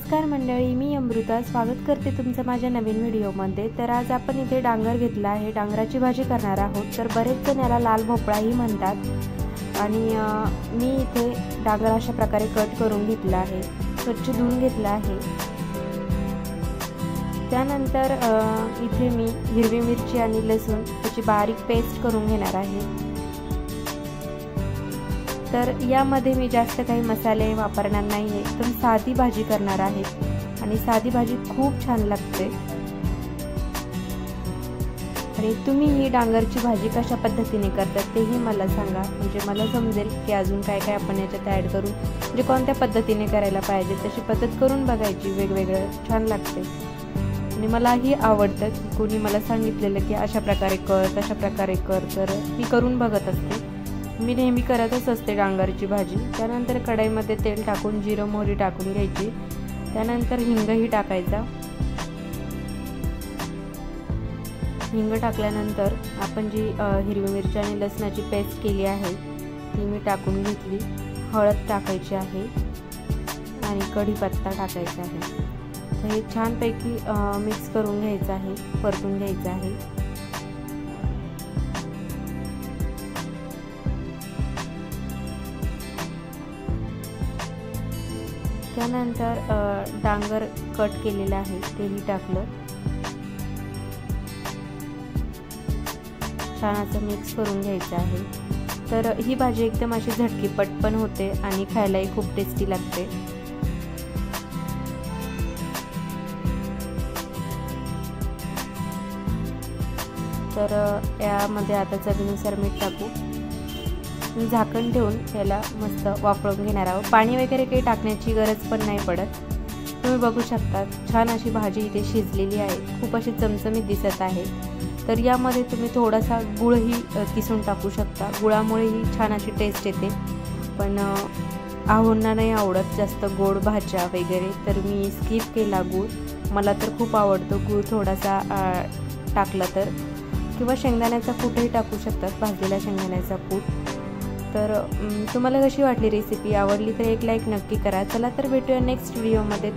नमस्कार मंडळी, मी अमृता स्वागत करते तुमचं माझ्या नवीन व्हिडिओमध्ये। तर आज आपण इथे डांगर घेतला आहे, डांगराची भाजी करणार आहोत। तर बरेच जण याला लाल भोपळाही म्हणतात आणि मी इथे डांगर अशा प्रकारे कट करून घेतला आहे, स्वच्छ धुवून घेतला आहे। त्यानंतर इथे मी हिरवी मिरची आणि लसूण याची बारीक पेस्ट करून घेणार आहे। तर यामध्ये मी जास्त काही मसाले वापरणार नाहीये, एकदम साधी भाजी करणार आहे आणि साधी भाजी खूप छान लागते। आणि तुम्ही ही डांगरची भाजी कशा पद्धतीने करतात तेही मला सांगा, म्हणजे मला समजेल की अजून काय काय आपण याच्यात ॲड करू, म्हणजे कोणत्या पद्धतीने करायला पाहिजे तशी पद्धत करून बघायची, वेगवेगळं छान लागते। आणि मलाही आवडतं की कोणी मला सांगितलेलं की अशा प्रकारे कर तशा प्रकारे कर, तर मी करून बघत असते। मी नेहमी करतच असते डांगरची भाजी। त्यानंतर कढईमध्ये तेल टाकून जिरं मोहरी टाकून घ्यायची, त्यानंतर हिंगही टाकायचा। हिंग टाकल्यानंतर आपण जी हिरवी मिरची आणि लसणाची पेस्ट केली आहे ती मी टाकून घेतली। हळद टाकायची आहे आणि कढीपत्ता टाकायचा आहे। तर हे छानपैकी मिक्स करून घ्यायचं आहे, परतून घ्यायचं आहे। त्यानंतर डांगर कट केलेलं आहे तेही टाकलं, छान असं मिक्स करून घ्यायचं आहे। तर ही भाजी एकदम अशी झटकीपट पण होते आणि खायलाही खूप टेस्टी लागते। तर यामध्ये आता चवीनुसार मीठ टाकू, झाकण ठेवून याला मस्त वाफळून घेणार आहोत। पाणी वगैरे काही टाकण्याची गरज पण नाही पडत। तुम्ही बघू शकता छान अशी भाजी इथे शिजलेली आहे, खूप अशी चमचमीत दिसत आहे। तर यामध्ये तुम्ही थोडासा गुळही किसून टाकू शकता, गुळामुळेही छान अशी टेस्ट येते। पण आहोंना नाही आवडत जास्त गोड भाज्या वगैरे, तर मी स्किप केला गुळ। मला तर खूप आवडतो गुळ थोडासा टाकला तर, किंवा शेंगदाण्याचा कूटही टाकू शकतात, भाजलेला शेंगदाण्याचा कूट। तर तुम्हाला कशी वाटली रेसिपी, आवडली तर एक लाईक नक्की करा। चला तर भेटूया नेक्स्ट व्हिडिओमध्ये।